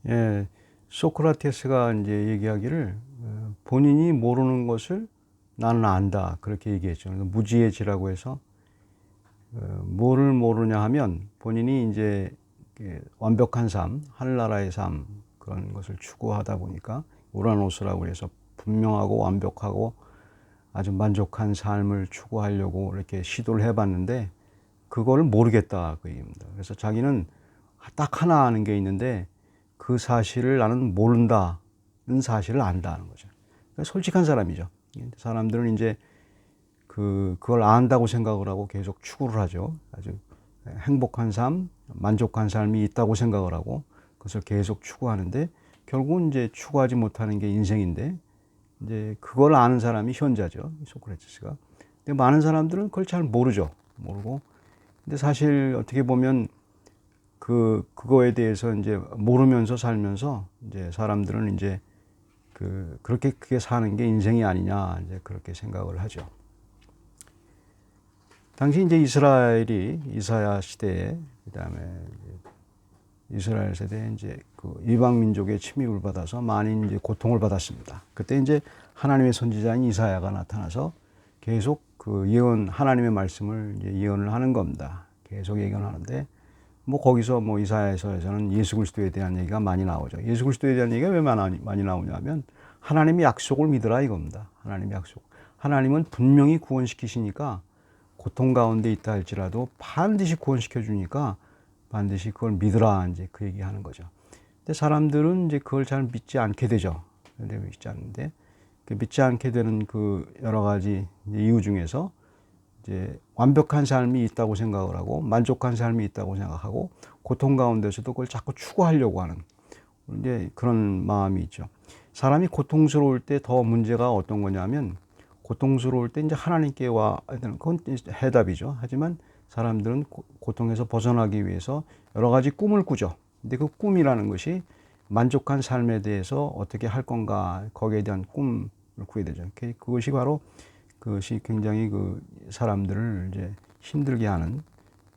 예, 소크라테스가 이제 얘기하기를 본인이 모르는 것을 나는 안다 그렇게 얘기했죠. 무지해지라고 해서 뭐를 모르냐 하면 본인이 이제 완벽한 삶, 하늘나라의 삶 그런 것을 추구하다 보니까 우라노스라고 해서 분명하고 완벽하고 아주 만족한 삶을 추구하려고 이렇게 시도를 해봤는데 그걸 모르겠다 그 얘기입니다. 그래서 자기는 딱 하나 아는 게 있는데 그 사실을 나는 모른다는 사실을 안다는 거죠. 그러니까 솔직한 사람이죠. 사람들은 이제 그걸 안다고 생각을 하고 계속 추구를 하죠. 아주 행복한 삶, 만족한 삶이 있다고 생각을 하고 그것을 계속 추구하는데 결국은 이제 추구하지 못하는 게 인생인데 이제 그걸 아는 사람이 현자죠. 소크라테스가. 근데 많은 사람들은 그걸 잘 모르죠. 모르고. 근데 사실 어떻게 보면 그거에 대해서 이제 모르면서 살면서 이제 사람들은 이제 그렇게 크게 사는 게 인생이 아니냐 이제 그렇게 생각을 하죠. 당시 이제 이스라엘이 이사야 시대에 그다음에 이스라엘 세대에 이제 그 이방 민족의 침입을 받아서 많이 이제 고통을 받았습니다. 그때 이제 하나님의 선지자인 이사야가 나타나서 계속 그 예언 하나님의 말씀을 이제 예언을 하는 겁니다. 계속 예언하는데 뭐 거기서 뭐 이사야서에서는 예수 그리스도에 대한 얘기가 많이 나오죠. 예수 그리스도에 대한 얘기가 왜 많이 나오냐면 하나님의 약속을 믿으라 이겁니다. 하나님의 약속. 하나님은 분명히 구원시키시니까 고통 가운데 있다 할지라도 반드시 구원시켜 주니까 반드시 그걸 믿으라 이제 그 얘기하는 거죠. 근데 사람들은 이제 그걸 잘 믿지 않게 되죠. 믿지 않는데 믿지 않게 되는 그 여러 가지 이유 중에서 이제 완벽한 삶이 있다고 생각을 하고 만족한 삶이 있다고 생각하고 고통 가운데서도 그걸 자꾸 추구하려고 하는 이제 그런 마음이 있죠. 사람이 고통스러울 때 더 문제가 어떤 거냐면 고통스러울 때 이제 하나님께 와 그건 해답이죠. 하지만 사람들은 고통에서 벗어나기 위해서 여러 가지 꿈을 꾸죠. 근데 그 꿈이라는 것이 만족한 삶에 대해서 어떻게 할 건가 거기에 대한 꿈을 꾸게 되죠. 그것이 바로 그것이 굉장히 그 사람들을 이제 힘들게 하는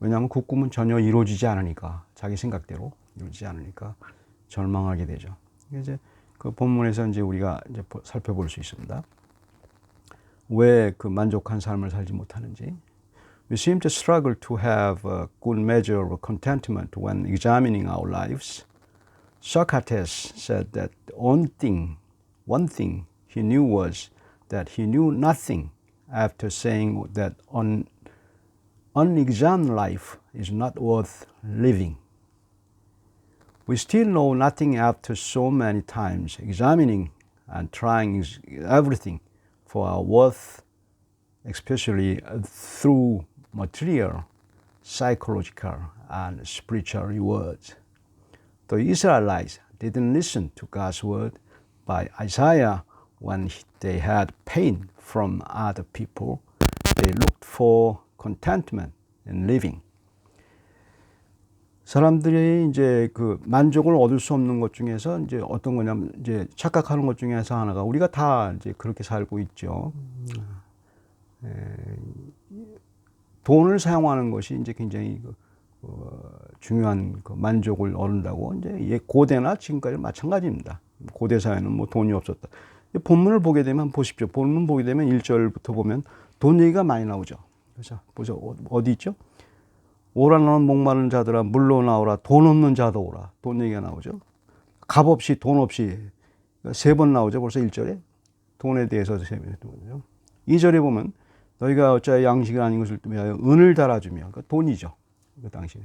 왜냐하면 그 꿈은 전혀 이루어지지 않으니까 자기 생각대로 이루어지지 않으니까 절망하게 되죠. 이제 그 본문에서 이제 우리가 이제 살펴볼 수 있습니다. 왜 그 만족한 삶을 살지 못하는지. We seem to struggle to have a good measure of contentment when examining our lives. Socrates said that one thing he knew was that he knew nothing after saying that unexamined life is not worth living. We still know nothing after so many times examining and trying everything for our worth, especially through material, psychological, and spiritual rewards. The Israelites didn't listen to God's word by Isaiah when they had pain from other people. They looked for contentment in living. 사람들이 이제 그 만족을 얻을 수 없는 것 중에서 이제 어떤 거냐면 이제 착각하는 것 중에서 하나가 우리가 다 이제 그렇게 살고 있죠. 돈을 사용하는 것이 이제 굉장히 중요한 그 만족을 얻는다고 이제 고대나 지금까지 마찬가지입니다. 고대 사회는 뭐 돈이 없었다. 본문을 보게 되면 보십시오. 본문 보게 되면 1절부터 보면 돈 얘기가 많이 나오죠. 그렇죠? 보죠. 어디 있죠? 오라 너는 목마른 자들아 물로 나오라 돈 없는 자도 오라. 돈 얘기가 나오죠. 값 없이 돈 없이 3번 나오죠. 벌써 1절에 돈에 대해서 3번 나오죠. 2절에 보면 너희가 어찌하여 양식이 아닌 것을 위하여 은을 달아주며 그러니까 돈이죠. 그 당시에.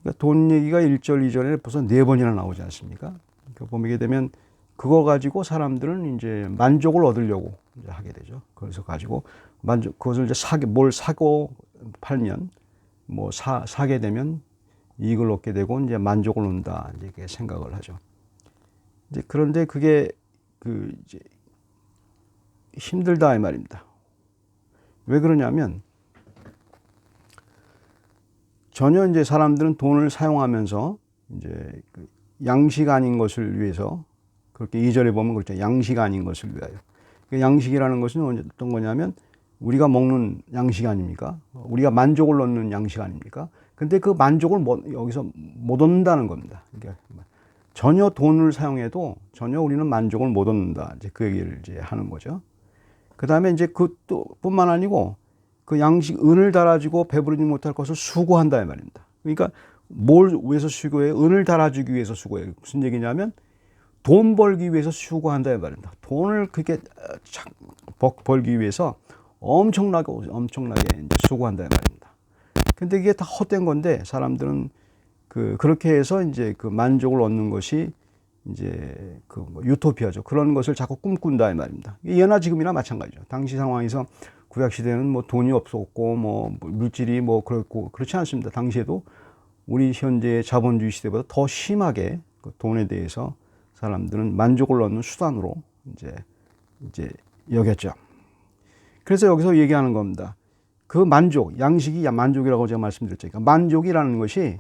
그러니까 돈 얘기가 1절, 2절에 벌써 4번이나 나오지 않습니까? 그러니까 보게 되면 그거 가지고 사람들은 이제 만족을 얻으려고 이제 하게 되죠. 그래서 가지고 그것을 이제 뭘 사고 팔면 뭐 사게 되면 이익을 얻게 되고 이제 만족을 얻는다 이렇게 생각을 하죠. 이제 그런데 그게 이제 힘들다 이 말입니다. 왜 그러냐면 전혀 이제 사람들은 돈을 사용하면서 이제 양식 아닌 것을 위해서 그렇게 2절에 보면 그렇죠. 양식 아닌 것을 위하여. 양식이라는 것은 어떤 거냐면 우리가 먹는 양식 아닙니까? 우리가 만족을 얻는 양식 아닙니까? 근데 그 만족을 여기서 못 얻는다는 겁니다. 전혀 돈을 사용해도 전혀 우리는 만족을 못 얻는다. 이제 그 얘기를 이제 하는 거죠. 그 다음에 이제 그것도 뿐만 아니고 그 양식, 은을 달아주고 배부르지 못할 것을 수고한다 이 말입니다. 그러니까 뭘 위해서 수고해요? 은을 달아주기 위해서 수고해요. 무슨 얘기냐면 돈 벌기 위해서 수고한다 이 말입니다. 돈을 그렇게 벌기 위해서 엄청나게 이제 수고한다 이 말입니다. 근데 이게 다 헛된 건데 사람들은 그렇게 해서 이제 그 만족을 얻는 것이 이제 뭐 유토피아죠. 그런 것을 자꾸 꿈꾼다 이 말입니다. 예나 지금이나 마찬가지죠. 당시 상황에서 구약 시대는 뭐 돈이 없었고 뭐 물질이 뭐 그렇고 그렇지 않습니다. 당시에도 우리 현재 자본주의 시대보다 더 심하게 그 돈에 대해서 사람들은 만족을 얻는 수단으로 이제 여겼죠. 그래서 여기서 얘기하는 겁니다. 그 만족, 양식이 만족이라고 제가 말씀드렸죠. 그러니까 만족이라는 것이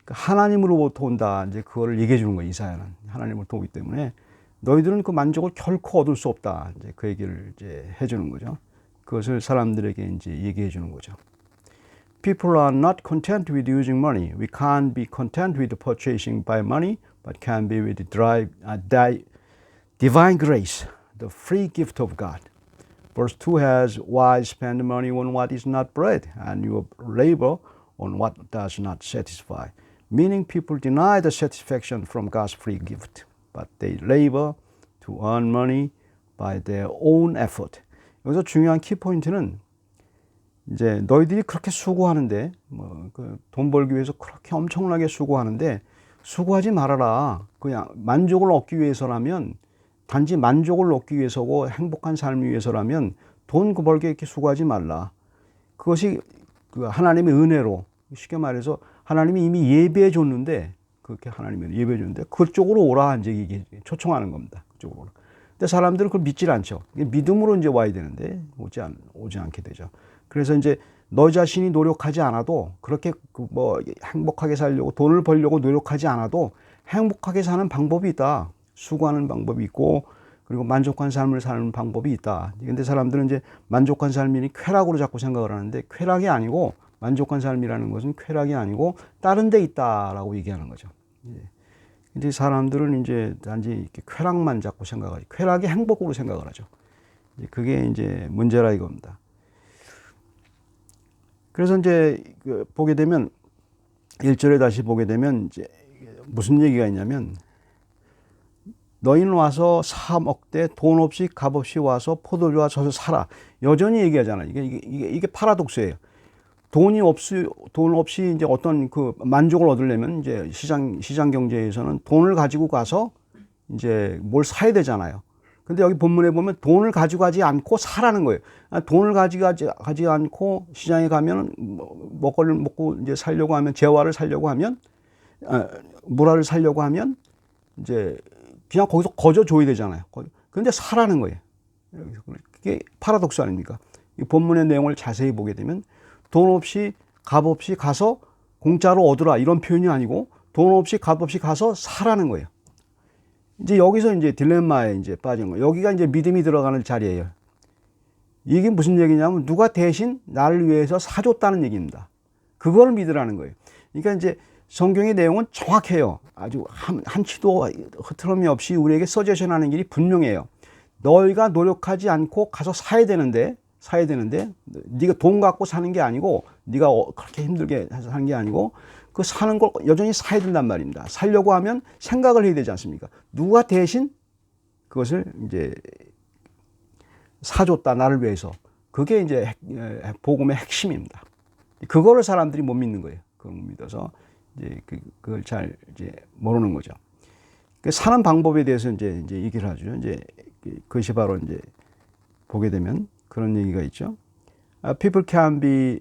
하나님으로부터 온다. 이제 그거를 얘기해 주는 거예요. 이사야는 하나님으로부터 오기 때문에 너희들은 그 만족을 결코 얻을 수 없다. 이제 그 얘기를 이제 해주는 거죠. 그것을 사람들에게 이제 얘기해 주는 거죠. People are not content with using money. We can't be content with purchasing by money, but can be with divine grace, the free gift of God. Verse 2 has, why spend money on what is not bread, and your labor on what does not satisfy? Meaning people deny the satisfaction from God's free gift, but they labor to earn money by their own effort. 여기서 중요한 키포인트는 이제 너희들이 그렇게 수고하는데 돈 벌기 위해서 그렇게 엄청나게 수고하는데 수고하지 말아라. 그냥 만족을 얻기 위해서라면 단지 만족을 얻기 위해서고 행복한 삶을 위해서라면 돈 벌게 이렇게 수고하지 말라. 그것이 하나님의 은혜로 쉽게 말해서 하나님이 이미 예배해 줬는데 그렇게 하나님이 예배해 줬는데 그쪽으로 오라 이제 초청하는 겁니다. 그쪽으로 오라. 근데 사람들은 그걸 믿질 않죠. 믿음으로 이제 와야 되는데 오지 않게 되죠. 그래서 이제 너 자신이 노력하지 않아도 그렇게 뭐 행복하게 살려고 돈을 벌려고 노력하지 않아도 행복하게 사는 방법이 있다. 수고하는 방법이 있고 그리고 만족한 삶을 사는 방법이 있다. 근데 사람들은 이제 만족한 삶이니 쾌락으로 자꾸 생각을 하는데 쾌락이 아니고 만족한 삶이라는 것은 쾌락이 아니고 다른 데 있다라고 얘기하는 거죠. 근데 사람들은 이제 단지 이렇게 쾌락만 자꾸 생각하지 쾌락이 행복으로 생각을 하죠. 그게 이제 문제라 이겁니다. 그래서 이제 보게 되면 1절에 다시 보게 되면 이제 무슨 얘기가 있냐면 너희는 와서 사 먹되 돈 없이 값 없이 와서 포도주와 젖을 사라. 여전히 얘기하잖아요. 이게 파라독스예요. 돈 없이 이제 어떤 그 만족을 얻으려면 이제 시장 경제에서는 돈을 가지고 가서 이제 뭘 사야 되잖아요. 근데 여기 본문에 보면 돈을 가지고 가지 않고 사라는 거예요. 돈을 가지 않고 시장에 가면 먹거리를 먹고 이제 살려고 하면 재화를 살려고 하면 물화를 살려고 하면 이제 그냥 거기서 거저 줘야 되잖아요. 그런데 사라는 거예요. 그게 파라독스 아닙니까? 이 본문의 내용을 자세히 보게 되면 돈 없이 값 없이 가서 공짜로 얻으라 이런 표현이 아니고 돈 없이 값 없이 가서 사라는 거예요. 이제 여기서 이제 딜레마에 이제 빠진 거예요. 여기가 이제 믿음이 들어가는 자리예요. 이게 무슨 얘기냐면 누가 대신 나를 위해서 사줬다는 얘기입니다. 그걸 믿으라는 거예요. 그러니까 이제 성경의 내용은 정확해요. 아주 한치도 흐트럼이 없이 우리에게 서제션하는 길이 분명해요. 너희가 노력하지 않고 가서 사야 되는데 네가 돈 갖고 사는 게 아니고 네가 그렇게 힘들게 해서 사는 게 아니고 그 사는 걸 여전히 사야 된단 말입니다. 살려고 하면 생각을 해야 되지 않습니까? 누가 대신 그것을 이제 사줬다 나를 위해서. 그게 이제 복음의 핵심입니다. 그거를 사람들이 못 믿는 거예요. 그걸 못 믿어서 이제 그걸 잘 이제 모르는 거죠. 사는 방법에 대해서 이제 얘기를 하죠. 이제 그것이 바로 이제 보게 되면 그런 얘기가 있죠. People can be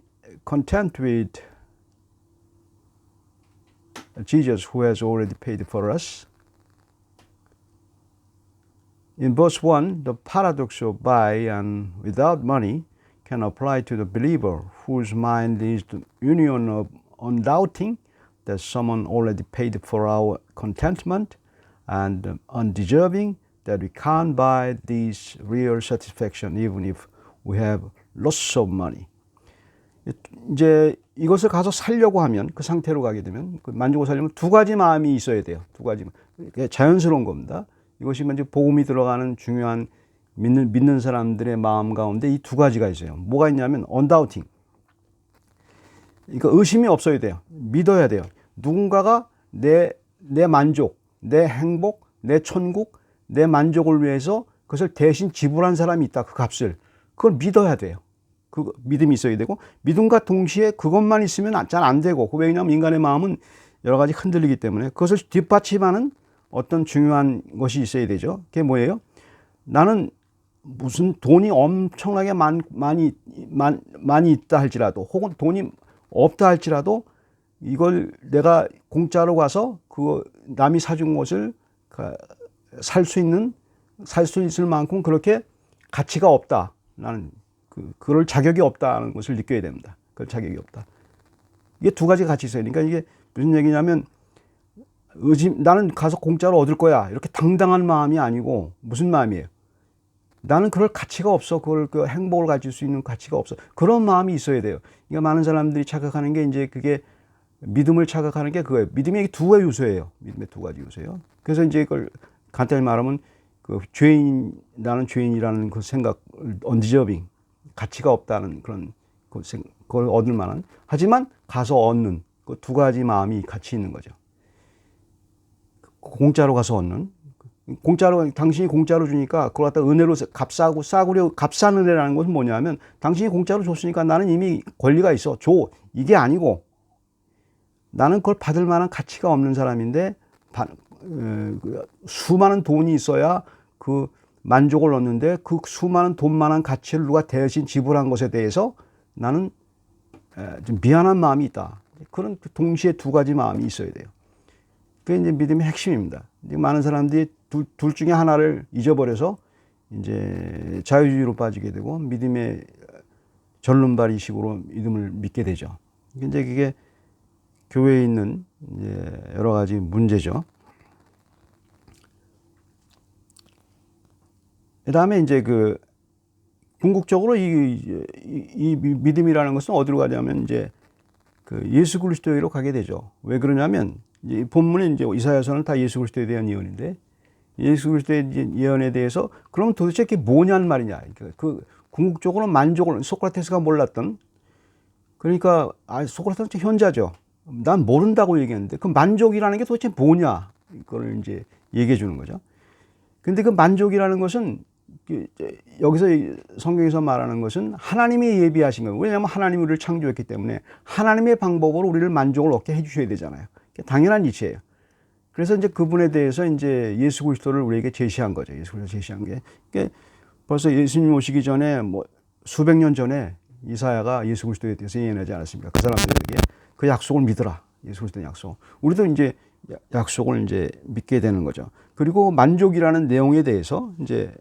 content with Jesus who has already paid for us. In verse 1, the paradox of by and without money can apply to the believer whose mind is the union of undoubting that someone already paid for our contentment and undeserving that we can't buy this real satisfaction even if we have lots of money. 이제 이것을 가서 살려고 하면, 그 상태로 가게 되면, 그 만족을 살려면 두 가지 마음이 있어야 돼요. 두 가지. 자연스러운 겁니다. 이것이 이제 복음이 들어가는 중요한 믿는 사람들의 마음 가운데 이 두 가지가 있어요. 뭐가 있냐면 undoubting. 그러니까 의심이 없어야 돼요. 믿어야 돼요. 누군가가 내 만족, 내 행복, 내 천국, 내 만족을 위해서 그것을 대신 지불한 사람이 있다. 그 값을. 그걸 믿어야 돼요. 그 믿음이 있어야 되고, 믿음과 동시에 그것만 있으면 잘 안 되고, 왜냐하면 인간의 마음은 여러 가지 흔들리기 때문에 그것을 뒷받침하는 어떤 중요한 것이 있어야 되죠. 그게 뭐예요? 나는 무슨 돈이 엄청나게 많이 있다 할지라도, 혹은 돈이 없다 할지라도, 이걸 내가 공짜로 가서 그 남이 사준 것을 살 수 있을 만큼 그렇게 가치가 없다. 나는 그럴 자격이 없다는 것을 느껴야 됩니다. 그럴 자격이 없다. 이게 두 가지 같이 있어요. 그러니까 이게 무슨 얘기냐면, 나는 가서 공짜로 얻을 거야, 이렇게 당당한 마음이 아니고, 무슨 마음이에요? 나는 그럴 가치가 없어. 그 행복을 가질 수 있는 가치가 없어. 그런 마음이 있어야 돼요. 그러니까 많은 사람들이 착각하는 게, 이제 그게 믿음을 착각하는 게 그거예요. 믿음의 두 가지 요소예요. 믿음의 두 가지 요소예요. 그래서 이제 그걸 간단히 말하면, 나는 죄인이라는 그 생각, undeserving, 가치가 없다는 그걸 얻을 만한, 하지만 가서 얻는 그 두 가지 마음이 같이 있는 거죠. 공짜로 가서 얻는, 당신이 공짜로 주니까 그걸 갖다 은혜로 값싼 은혜라는 것은 뭐냐면, 당신이 공짜로 줬으니까 나는 이미 권리가 있어, 줘, 이게 아니고, 나는 그걸 받을 만한 가치가 없는 사람인데, 수많은 돈이 있어야 그 만족을 얻는데, 그 수많은 돈만한 가치를 누가 대신 지불한 것에 대해서 나는 좀 미안한 마음이 있다. 그런 동시에 두 가지 마음이 있어야 돼요. 그게 이제 믿음의 핵심입니다. 많은 사람들이 둘 중에 하나를 잊어버려서 이제 자유주의로 빠지게 되고, 믿음의 절름발이식으로 믿음을 믿게 되죠. 이제 그게 교회에 있는 이제 여러 가지 문제죠. 그다음에 이제 궁극적으로 이 믿음이라는 것은 어디로 가냐면, 이제 예수 그리스도로 가게 되죠. 왜 그러냐면, 이 본문에 이제 이사야서는 다 예수 그리스도에 대한 예언인데, 예수 그리스도의 예언에 대해서 그럼 도대체 그게 뭐냐는 말이냐. 그 궁극적으로 만족을, 소크라테스가 몰랐던, 그러니까 소크라테스는 현자죠. 난 모른다고 얘기했는데 그 만족이라는 게 도대체 뭐냐, 이걸 이제 얘기해 주는 거죠. 근데 그 만족이라는 것은, 여기서 성경에서 말하는 것은 하나님이 예비하신 거예요. 왜냐하면 하나님이 우리를 창조했기 때문에 하나님의 방법으로 우리를 만족을 얻게 해주셔야 되잖아요. 당연한 이치예요. 그래서 이제 그분에 대해서 이제 예수 그리스도를 우리에게 제시한 거죠. 예수 그리스도 제시한 게, 벌써 예수님 오시기 전에 수백 년 전에 이사야가 예수 그리스도에 대해서 예언하지 않았습니까? 그 사람들에게 그 약속을 믿으라. 예수 그리스도의 약속. 우리도 이제 약속을 이제 믿게 되는 거죠. 그리고 만족이라는 내용에 대해서 이제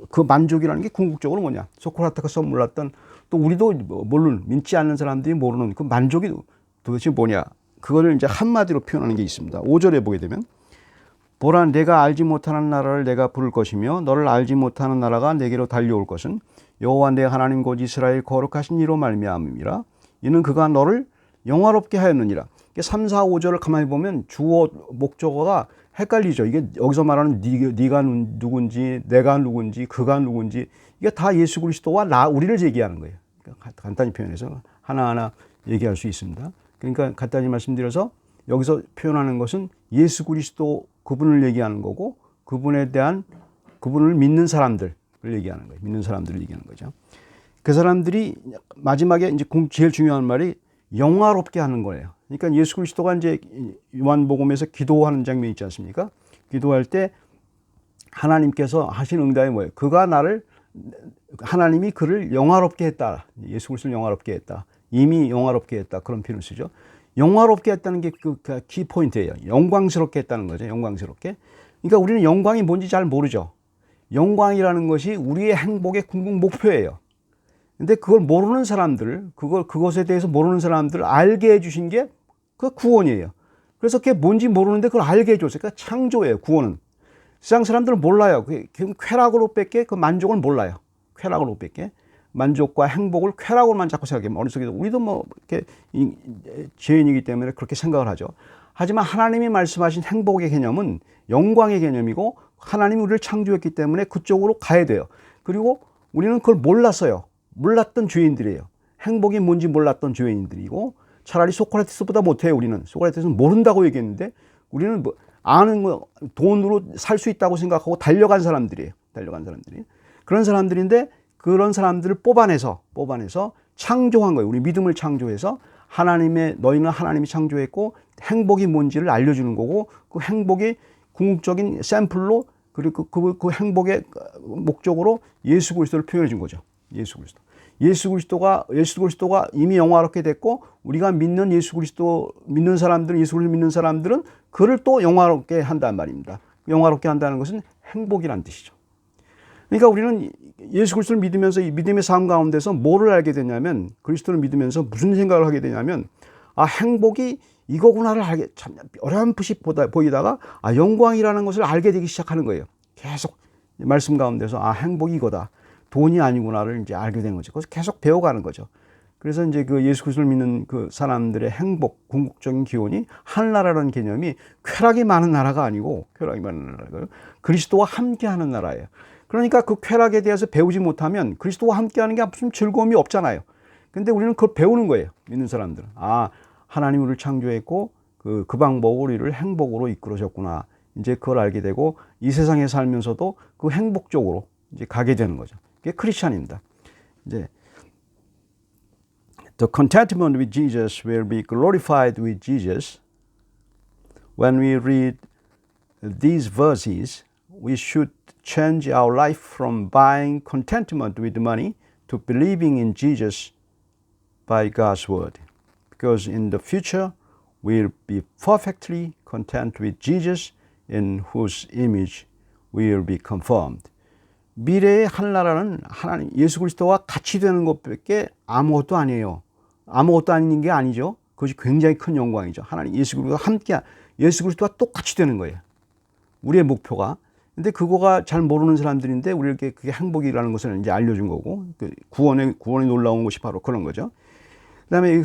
그 만족이라는 게 궁극적으로 뭐냐. 소크라테스가 몰랐던, 또 우리도 믿지 않는 사람들이 모르는 그 만족이 도대체 뭐냐. 그거를 이제 한마디로 표현하는 게 있습니다. 5절에 보게 되면, 보라, 내가 알지 못하는 나라를 내가 부를 것이며 너를 알지 못하는 나라가 내게로 달려올 것은 여호와 내 하나님 곧 이스라엘 거룩하신 이로 말미암음이라. 이는 그가 너를 영화롭게 하였느니라. 3, 4, 5절을 가만히 보면 주어 목적어가 헷갈리죠. 이게 여기서 말하는 네가 누군지, 내가 누군지, 그가 누군지, 이게 다 예수 그리스도와 우리를 얘기하는 거예요. 그러니까 간단히 표현해서 하나하나 얘기할 수 있습니다. 그러니까 간단히 말씀드려서 여기서 표현하는 것은 예수 그리스도, 그분을 얘기하는 거고, 그분을 믿는 사람들을 얘기하는 거예요. 믿는 사람들을 얘기하는 거죠. 그 사람들이 마지막에 이제 제일 중요한 말이 영화롭게 하는 거예요. 그러니까 예수 그리스도가 이제 요한복음에서 기도하는 장면이 있지 않습니까? 기도할 때 하나님께서 하신 응답이 뭐예요? 하나님이 그를 영화롭게 했다. 예수 그리스도를 영화롭게 했다. 이미 영화롭게 했다. 그런 표현을 쓰죠. 영화롭게 했다는 게 그 키포인트예요. 영광스럽게 했다는 거죠. 영광스럽게. 그러니까 우리는 영광이 뭔지 잘 모르죠. 영광이라는 것이 우리의 행복의 궁극 목표예요. 근데 그걸 모르는 사람들, 그것에 대해서 모르는 사람들을 알게 해주신 게 그 구원이에요. 그래서 그게 뭔지 모르는데 그걸 알게 해줬어요. 그러니까 창조예요, 구원은. 세상 사람들은 몰라요. 그 쾌락으로 밖에 그 만족을 몰라요. 쾌락으로 밖에. 만족과 행복을 쾌락으로만 자꾸 생각해요. 머릿속에 우리도 뭐 이렇게 죄인이기 때문에 그렇게 생각을 하죠. 하지만 하나님이 말씀하신 행복의 개념은 영광의 개념이고 하나님이 우리를 창조했기 때문에 그쪽으로 가야 돼요. 그리고 우리는 그걸 몰랐어요. 몰랐던 죄인들이에요. 행복이 뭔지 몰랐던 죄인들이고 차라리 소크라테스보다 못해요. 우리는 소크라테스는 모른다고 얘기했는데 우리는 뭐 아는 거 돈으로 살 수 있다고 생각하고 달려간 사람들이에요. 달려간 사람들이 그런 사람들인데 그런 사람들을 뽑아내서 창조한 거예요. 우리 믿음을 창조해서 하나님의 너희는 하나님이 창조했고 행복이 뭔지를 알려주는 거고 그 행복이 궁극적인 샘플로 그리고 그 행복의 목적으로 예수 그리스도를 표현해 준 거죠. 예수 그리스도. 예수 그리스도가 이미 영화롭게 됐고 우리가 믿는 예수 그리스도 믿는 사람들은 예수 그리스도 믿는 사람들은 그를 또 영화롭게 한단 말입니다. 영화롭게 한다는 것은 행복이란 뜻이죠. 그러니까 우리는 예수 그리스도를 믿으면서 이 믿음의 삶 가운데서 뭐를 알게 되냐면 그리스도를 믿으면서 무슨 생각을 하게 되냐면 아 행복이 이거구나를 알게 참 어렴풋이 보이다가 아 영광이라는 것을 알게 되기 시작하는 거예요. 계속 말씀 가운데서 아 행복이 이거다. 돈이 아니구나를 이제 알게 된 거죠. 그래서 계속 배워가는 거죠. 그래서 이제 그 예수 그리스도를 믿는 그 사람들의 행복, 궁극적인 기원이 하늘나라라는 개념이 쾌락이 많은 나라가 아니고 쾌락이 많은 나라가 그리스도와 함께하는 나라예요. 그러니까 그 쾌락에 대해서 배우지 못하면 그리스도와 함께하는 게 무슨 즐거움이 없잖아요. 근데 우리는 그걸 배우는 거예요. 믿는 사람들은. 아, 하나님 우리를 창조했고 그 방법으로 우리를 행복으로 이끌어줬구나. 이제 그걸 알게 되고 이 세상에 살면서도 그 행복 쪽으로 이제 가게 되는 거죠. 그게 크리스찬입니다. 이제 The contentment with Jesus will be glorified with Jesus. When we read these verses, we should change our life from buying contentment with money to believing in Jesus by God's word. Because in the future, we'll be perfectly content with Jesus in whose image we will be conformed. 미래의 하늘나라는 하나님 예수 그리스도와 같이 되는 것밖에 아무것도 아니에요. 아무것도 아닌 게 아니죠. 그것이 굉장히 큰 영광이죠. 하나님 예수 그리스도와 함께 예수 그리스도와 똑같이 되는 거예요. 우리의 목표가. 근데 그거가 잘 모르는 사람들인데 우리에게 그게 행복이라는 것을 이제 알려준 거고 구원이 놀라운 것이 바로 그런 거죠. 그다음에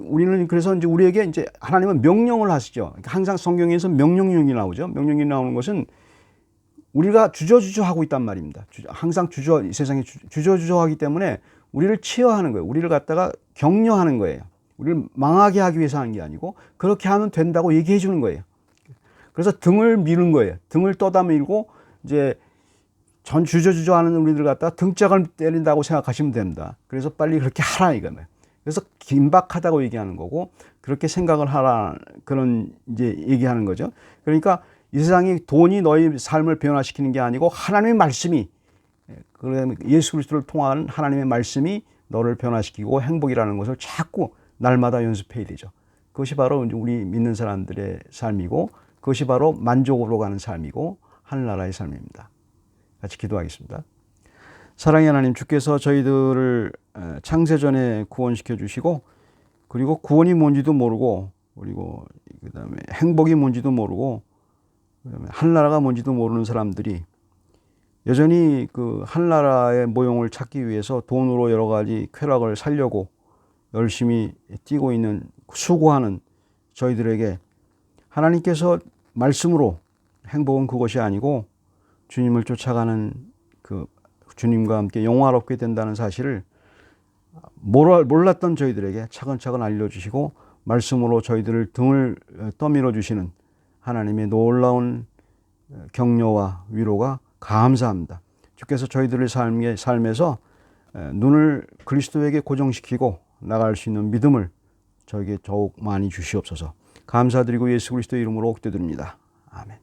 우리는 그래서 이제 우리에게 이제 하나님은 명령을 하시죠. 항상 성경에서 명령이 나오죠. 명령이 나오는 것은 우리가 주저주저 하고 있단 말입니다. 항상 이 세상에 주저주저 하기 때문에 우리를 치유하는 거예요. 우리를 갖다가 격려하는 거예요. 우리를 망하게 하기 위해서 하는 게 아니고 그렇게 하면 된다고 얘기해 주는 거예요. 그래서 등을 미는 거예요. 등을 떠다 밀고 이제 전 주저주저 하는 우리들 갖다가 등짝을 때린다고 생각하시면 됩니다. 그래서 빨리 그렇게 하라 이거예요. 그래서 긴박하다고 얘기하는 거고 그렇게 생각을 하라 그런 이제 얘기하는 거죠. 그러니까 이 세상이 돈이 너희 삶을 변화시키는 게 아니고 하나님의 말씀이 예수 그리스도를 통한 하나님의 말씀이 너를 변화시키고 행복이라는 것을 자꾸 날마다 연습해야 되죠. 그것이 바로 우리 믿는 사람들의 삶이고 그것이 바로 만족으로 가는 삶이고 하늘나라의 삶입니다. 같이 기도하겠습니다. 사랑의 하나님, 주께서 저희들을 창세전에 구원시켜 주시고 그리고 구원이 뭔지도 모르고 그리고 그다음에 행복이 뭔지도 모르고 그다음에 하늘나라가 뭔지도 모르는 사람들이 여전히 그 하늘나라의 모형을 찾기 위해서 돈으로 여러 가지 쾌락을 살려고 열심히 뛰고 있는 수고하는 저희들에게 하나님께서 말씀으로 행복은 그것이 아니고 주님을 쫓아가는 그 주님과 함께 영화롭게 된다는 사실을 몰랐던 저희들에게 차근차근 알려주시고 말씀으로 저희들을 등을 떠밀어 주시는 하나님의 놀라운 격려와 위로가 감사합니다. 주께서 저희들의 삶에서 눈을 그리스도에게 고정시키고 나갈 수 있는 믿음을 저에게 더욱 많이 주시옵소서. 감사드리고 예수 그리스도의 이름으로 기도드립니다. 아멘.